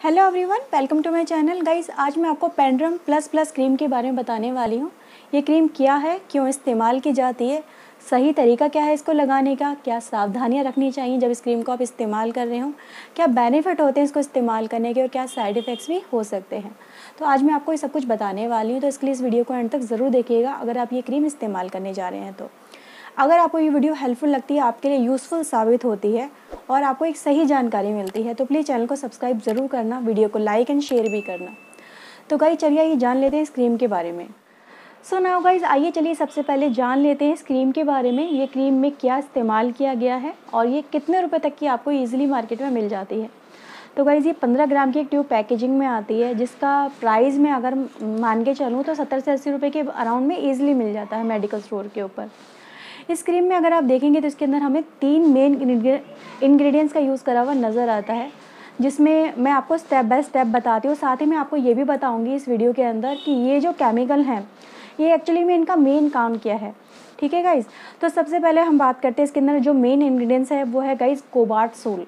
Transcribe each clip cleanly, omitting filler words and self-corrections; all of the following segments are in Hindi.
Hello everyone, welcome to my channel. Guys, आज मैं आपको पेंड्रम प्लस प्लस क्रीम के बारे में बताने वाली हूँ। ये क्रीम क्या है, क्यों इस्तेमाल की जाती है, सही तरीका क्या है इसको लगाने का, क्या सावधानियाँ रखनी चाहिए जब इस क्रीम को आप इस्तेमाल कर रहे हो, क्या बेनिफिट होते हैं इसको इस्तेमाल करने के और क्या साइड इफ़ेक्ट्स भी हो सकते हैं। तो आज मैं आपको ये सब कुछ बताने वाली हूँ, तो इसके लिए इस वीडियो को एंड तक ज़रूर देखिएगा अगर आप ये क्रीम इस्तेमाल करने जा रहे हैं तो। अगर आपको ये वीडियो हेल्पफुल लगती है, आपके लिए यूज़फुल साबित होती है और आपको एक सही जानकारी मिलती है तो प्लीज़ चैनल को सब्सक्राइब ज़रूर करना, वीडियो को लाइक एंड शेयर भी करना। तो गाइस चलिए ये जान लेते हैं इस क्रीम के बारे में। सो नाउ गाइस, आइए चलिए सबसे पहले जान लेते हैं इस क्रीम के बारे में। ये क्रीम में क्या इस्तेमाल किया गया है और ये कितने रुपए तक की आपको ईजिली मार्केट में मिल जाती है। तो गाइस ये 15 ग्राम की एक ट्यूब पैकेजिंग में आती है, जिसका प्राइस में अगर मान के चलूँ तो 70 से 80 रुपये के अराउंड में ईजिली मिल जाता है मेडिकल स्टोर के ऊपर। इस क्रीम में अगर आप देखेंगे तो इसके अंदर हमें 3 मेन इंग्रेडिएंट्स का यूज़ करा हुआ नज़र आता है, जिसमें मैं आपको स्टेप बाय स्टेप बताती हूँ। साथ ही मैं आपको ये भी बताऊँगी इस वीडियो के अंदर कि ये जो केमिकल हैं ये एक्चुअली में इनका मेन काम क्या है। ठीक है गाइज़, तो सबसे पहले हम बात करते हैं इसके अंदर जो मेन इंग्रेडिएंट्स है वो है गाइज़ कोबाल्टसोल।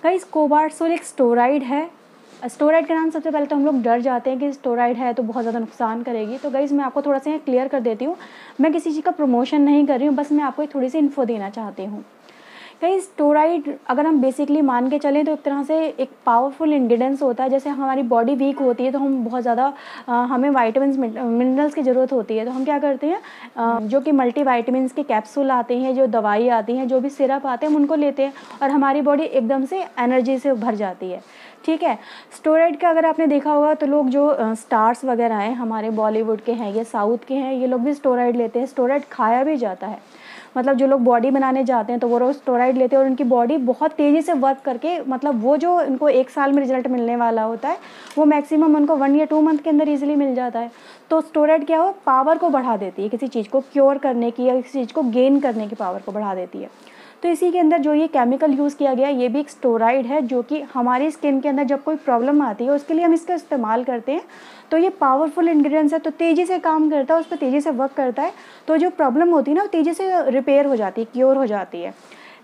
गाइज़ कोबाल्टसोल एक स्टेरॉइड है। स्टेरॉइड के नाम सबसे पहले तो हम लोग डर जाते हैं कि स्टेरॉइड है तो बहुत ज़्यादा नुकसान करेगी। तो गाइज़ मैं आपको थोड़ा सा क्लियर कर देती हूँ, मैं किसी चीज़ का प्रमोशन नहीं कर रही हूँ, बस मैं आपको थोड़ी सी इन्फो देना चाहती हूँ। गाइज़ स्टेरॉइड अगर हम बेसिकली मान के चलें तो एक तरह से एक पावरफुल इंग्रेडिएंट्स होता है। जैसे हमारी बॉडी वीक होती है तो हम बहुत ज़्यादा हमें वाइटामिन मिनरल्स की ज़रूरत होती है, तो हम क्या करते हैं जो कि मल्टी वाइटामिन के कैप्सूल आते हैं, जो दवाई आती हैं, जो भी सिरप आते हैं हम उनको लेते हैं और हमारी बॉडी एकदम से एनर्जी से भर जाती है। ठीक है, स्टेरॉइड का अगर आपने देखा होगा तो लोग जो स्टार्स वगैरह हैं हमारे बॉलीवुड के हैं या साउथ के हैं, ये लोग भी स्टेरॉइड लेते हैं। स्टेरॉइड खाया भी जाता है, मतलब जो लोग बॉडी बनाने जाते हैं तो वो रोज़ स्टेरॉइड लेते हैं और उनकी बॉडी बहुत तेज़ी से वर्क करके, मतलब वो जो उनको 1 साल में रिजल्ट मिलने वाला होता है वो मैक्सिमम उनको 1 या 2 मंथ के अंदर ईजिली मिल जाता है। तो स्टेरॉइड क्या हो, पावर को बढ़ा देती है, किसी चीज़ को क्योर करने की या किसी चीज़ को गेन करने की पावर को बढ़ा देती है। तो इसी के अंदर जो ये केमिकल यूज़ किया गया ये भी एक स्टेरॉइड है, जो कि हमारी स्किन के अंदर जब कोई प्रॉब्लम आती है उसके लिए हम इसका इस्तेमाल करते हैं। तो ये पावरफुल इंग्रेडिएंट्स है, तो तेज़ी से काम करता है, उस पर तेज़ी से वर्क करता है, तो जो प्रॉब्लम होती है ना वो तेज़ी से रिपेयर हो जाती है, क्योर हो जाती है।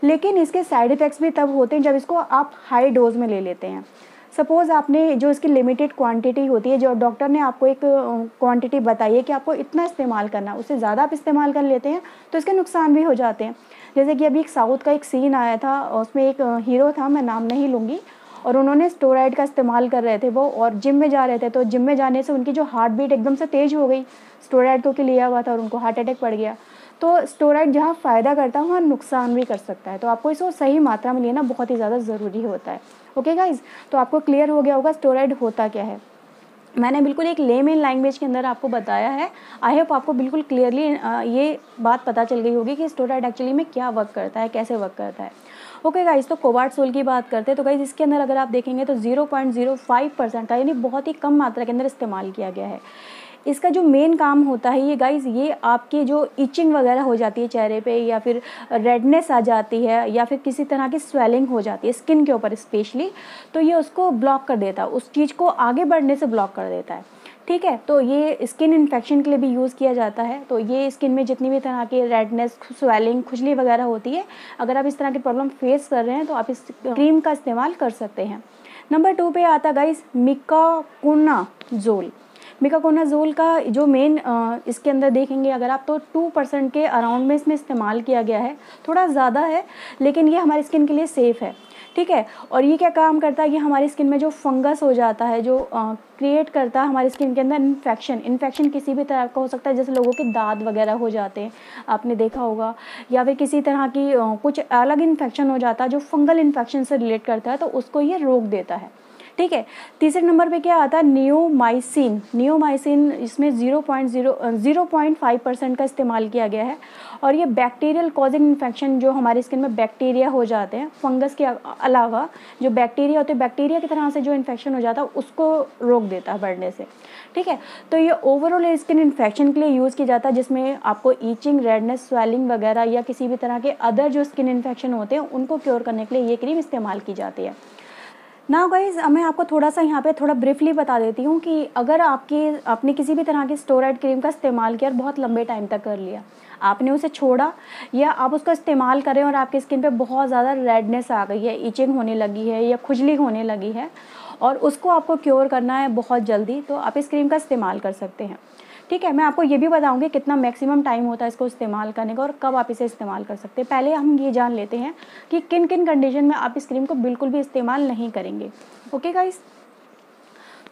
लेकिन इसके साइड इफ़ेक्ट्स भी तब होते हैं जब इसको आप हाई डोज में ले लेते हैं। सपोज़ आपने जो इसकी लिमिटेड क्वांटिटी होती है, जो डॉक्टर ने आपको एक क्वांटिटी बताई है कि आपको इतना इस्तेमाल करना, उससे ज़्यादा आप इस्तेमाल कर लेते हैं तो इसके नुकसान भी हो जाते हैं। जैसे कि अभी एक साउथ का एक सीन आया था, उसमें एक हीरो था, मैं नाम नहीं लूँगी, और उन्होंने स्टेरॉइड का इस्तेमाल कर रहे थे वो, और जिम में जा रहे थे, तो जिम में जाने से उनकी जो हार्ट बीट एकदम से तेज़ हो गई, स्टेरॉइड क्योंकि लिया हुआ था, और उनको हार्ट अटैक पड़ गया। तो स्टेरॉइड जहाँ फ़ायदा करता है वहाँ नुकसान भी कर सकता है, तो आपको इसको सही मात्रा में लेना बहुत ही ज़्यादा ज़रूरी होता है। ओके गाइज़, तो आपको क्लियर हो गया होगा स्टेरॉइड होता क्या है। मैंने बिल्कुल एक लेमन लैंग्वेज के अंदर आपको बताया है। आई होप आपको बिल्कुल क्लियरली ये बात पता चल गई होगी कि स्टेरॉइड एक्चुअली में क्या वर्क करता है, कैसे वर्क करता है। ओके गाइस, तो कोबाल्टसोल की बात करते हैं तो गाइस इसके अंदर अगर आप देखेंगे तो 0.05% का, यानी बहुत ही कम मात्रा के अंदर इस्तेमाल किया गया है। इसका जो मेन काम होता है ये गाइस, ये आपकी जो इचिंग वगैरह हो जाती है चेहरे पे, या फिर रेडनेस आ जाती है, या फिर किसी तरह की स्वेलिंग हो जाती है स्किन के ऊपर स्पेशली, तो ये उसको ब्लॉक कर देता है, उस चीज़ को आगे बढ़ने से ब्लॉक कर देता है। ठीक है, तो ये स्किन इन्फेक्शन के लिए भी यूज़ किया जाता है। तो ये स्किन में जितनी भी तरह की रेडनेस, स्वेलिंग, खुजली वगैरह होती है, अगर आप इस तरह की प्रॉब्लम फेस कर रहे हैं तो आप इस क्रीम का इस्तेमाल कर सकते हैं। नंबर 2 पे आता गाइस मिकाकोनाजोल। मिकाकोनाजोल का जो मेन इसके अंदर देखेंगे अगर आप तो 2% के अराउंड में इसमें इस्तेमाल किया गया है, थोड़ा ज़्यादा है लेकिन ये हमारी स्किन के लिए सेफ़ है। ठीक है, और ये क्या काम करता है, ये हमारी स्किन में जो फंगस हो जाता है, जो क्रिएट करता है हमारी स्किन के अंदर इन्फेक्शन किसी भी तरह का हो सकता है, जैसे लोगों के दाद वगैरह हो जाते हैं, आपने देखा होगा, या फिर किसी तरह की कुछ अलग इन्फेक्शन हो जाता है जो फंगल इन्फेक्शन से रिलेट करता है, तो उसको ये रोक देता है। ठीक है, तीसरे नंबर पे क्या आता है, नियोमाइसिन। इसमें 0.5% का इस्तेमाल किया गया है, और ये बैक्टीरियल कॉजिंग इन्फेक्शन, जो हमारी स्किन में बैक्टीरिया हो जाते हैं, फंगस के अलावा जो बैक्टीरिया होते हैं, बैक्टीरिया की तरह से जो इन्फेक्शन हो जाता है उसको रोक देता है बढ़ने से। ठीक है, तो ये ओवरऑल स्किन इन्फेक्शन के लिए यूज़ किया जाता है, जिसमें आपको ईचिंग, रेडनेस, स्वेलिंग वगैरह या किसी भी तरह के अदर जो स्किन इन्फेक्शन होते हैं उनको क्योर करने के लिए ये क्रीम इस्तेमाल की जाती है। नाउ गाइज़, मैं आपको थोड़ा सा यहाँ पे थोड़ा ब्रीफली बता देती हूँ कि अगर आपने किसी भी तरह की स्टेरॉइड क्रीम का इस्तेमाल किया और बहुत लंबे टाइम तक कर लिया, आपने उसे छोड़ा या आप उसका इस्तेमाल करें और आपकी स्किन पे बहुत ज़्यादा रेडनेस आ गई है, इचिंग होने लगी है या खुजली होने लगी है, और उसको आपको क्योर करना है बहुत जल्दी, तो आप इस क्रीम का इस्तेमाल कर सकते हैं। ठीक है, मैं आपको ये भी बताऊंगी कितना मैक्सिमम टाइम होता है इसको इस्तेमाल करने का और कब आप इसे इस्तेमाल कर सकते हैं। पहले हम ये जान लेते हैं कि किन किन कंडीशन में आप इस क्रीम को बिल्कुल भी इस्तेमाल नहीं करेंगे। ओके गाइस,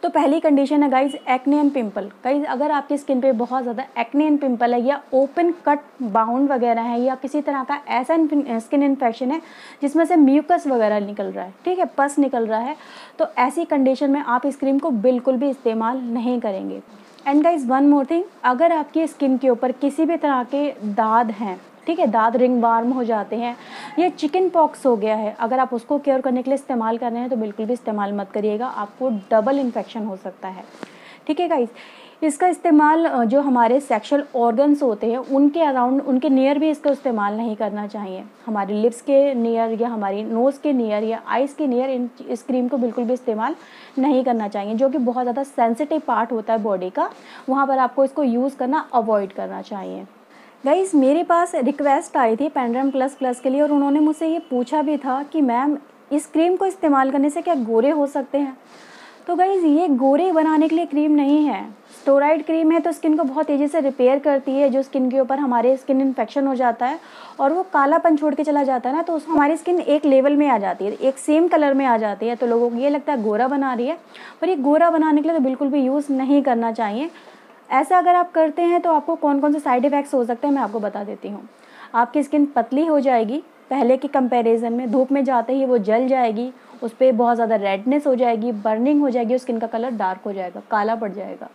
तो पहली कंडीशन है guys acne and pimple. Guys अगर आपकी स्किन पे बहुत ज़्यादा एक्ने एंड पिंपल है या ओपन कट बाउंड वगैरह है या किसी तरह का ऐसा स्किन इन्फेक्शन है जिसमें से म्यूकस वगैरह निकल रहा है, ठीक है, पस निकल रहा है, तो ऐसी कंडीशन में आप इस क्रीम को बिल्कुल भी इस्तेमाल नहीं करेंगे। And guys one more thing, अगर आपकी स्किन के ऊपर किसी भी तरह के दाद हैं, ठीक है, दाद रिंग बार्म हो जाते हैं या चिकन पॉक्स हो गया है, अगर आप उसको केयर करने के लिए इस्तेमाल कर रहे हैं तो बिल्कुल भी इस्तेमाल मत करिएगा, आपको डबल इन्फेक्शन हो सकता है। ठीक है गाइस, इसका इस्तेमाल जो हमारे सेक्सुअल ऑर्गन्स होते हैं उनके अराउंड, उनके नियर भी इसका इस्तेमाल नहीं करना चाहिए। हमारी लिप्स के नियर या हमारी नोज़ के नियर या आइज़ के नियर इस क्रीम को बिल्कुल भी इस्तेमाल नहीं करना चाहिए, जो कि बहुत ज़्यादा सेंसिटिव पार्ट होता है बॉडी का, वहाँ पर आपको इसको यूज़ करना अवॉइड करना चाहिए। गाइस मेरे पास रिक्वेस्ट आई थी पेंड्रम प्लस प्लस के लिए और उन्होंने मुझसे ये पूछा भी था कि मैम इस क्रीम को इस्तेमाल करने से क्या गोरे हो सकते हैं। तो गाइस ये गोरे बनाने के लिए क्रीम नहीं है, स्टेरॉइड क्रीम है, तो स्किन को बहुत तेज़ी से रिपेयर करती है। जो स्किन के ऊपर हमारे स्किन इन्फेक्शन हो जाता है और वो कालापन छोड़ के चला जाता है ना, तो हमारी स्किन एक लेवल में आ जाती है, एक सेम कलर में आ जाती है, तो लोगों को ये लगता है गोरा बना रही है, पर ये गोरा बनाने के लिए तो बिल्कुल भी यूज़ नहीं करना चाहिए। ऐसा अगर आप करते हैं तो आपको कौन कौन से साइड इफ़ेक्ट्स हो सकते हैं मैं आपको बता देती हूँ। आपकी स्किन पतली हो जाएगी पहले के कंपैरिजन में, धूप में जाते ही वो जल जाएगी, उस पर बहुत ज़्यादा रेडनेस हो जाएगी, बर्निंग हो जाएगी, स्किन का कलर डार्क हो जाएगा, काला पड़ जाएगा।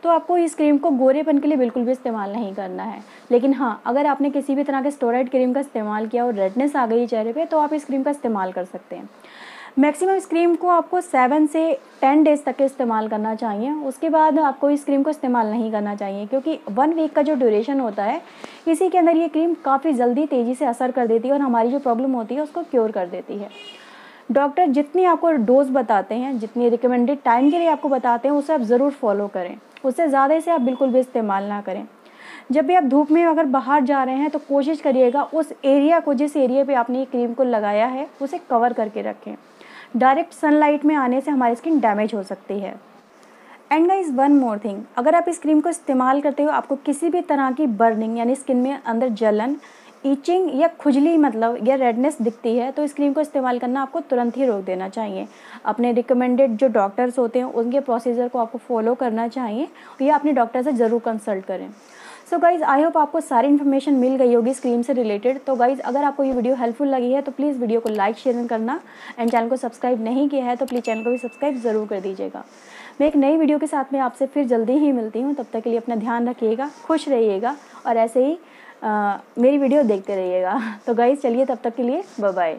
तो आपको इस क्रीम को गोरेपन के लिए बिल्कुल भी इस्तेमाल नहीं करना है। लेकिन हाँ, अगर आपने किसी भी तरह के स्टेरॉइड क्रीम का इस्तेमाल किया और रेडनेस आ गई चेहरे पे, तो आप इस क्रीम का इस्तेमाल कर सकते हैं। मैक्सिमम इस क्रीम को आपको 7 से 10 डेज़ तक इस्तेमाल करना चाहिए, उसके बाद आपको इस क्रीम को इस्तेमाल नहीं करना चाहिए, क्योंकि 1 वीक का जो ड्यूरेशन होता है इसी के अंदर ये क्रीम काफ़ी जल्दी तेज़ी से असर कर देती है और हमारी जो प्रॉब्लम होती है उसको क्योर कर देती है। डॉक्टर जितनी आपको डोज बताते हैं, जितनी रिकमेंडेड टाइम के लिए आपको बताते हैं, उसे आप ज़रूर फॉलो करें, उससे ज़्यादा इसे आप बिल्कुल भी इस्तेमाल ना करें। जब भी आप धूप में अगर बाहर जा रहे हैं तो कोशिश करिएगा उस एरिया को, जिस एरिया पे आपने ये क्रीम को लगाया है, उसे कवर करके रखें। डायरेक्ट सनलाइट में आने से हमारी स्किन डैमेज हो सकती है। And guys one more thing, अगर आप इस क्रीम को इस्तेमाल करते हो आपको किसी भी तरह की बर्निंग यानी स्किन में अंदर जलन, ईचिंग या खुजली मतलब या रेडनेस दिखती है, तो इस क्रीम को इस्तेमाल करना आपको तुरंत ही रोक देना चाहिए। अपने रिकमेंडेड जो डॉक्टर्स होते हैं उनके प्रोसीजर को आपको फॉलो करना चाहिए या अपने डॉक्टर से ज़रूर कंसल्ट करें। सो गाइज़ आई होप आपको सारी इन्फॉर्मेशन मिल गई होगी इस क्रीम से रिलेटेड। तो गाइज़ अगर आपको ये वीडियो हेल्पफुल लगी है तो प्लीज़ वीडियो को लाइक शेयर करना, एंड चैनल को सब्सक्राइब नहीं किया है तो प्लीज़ चैनल को भी सब्सक्राइब ज़रूर कर दीजिएगा। मैं एक नई वीडियो के साथ में आपसे फिर जल्दी ही मिलती हूँ, तब तक के लिए अपना ध्यान रखिएगा, खुश रहिएगा और ऐसे ही मेरी वीडियो देखते रहिएगा। तो गाइज़ चलिए तब तक के लिए बाय बाय।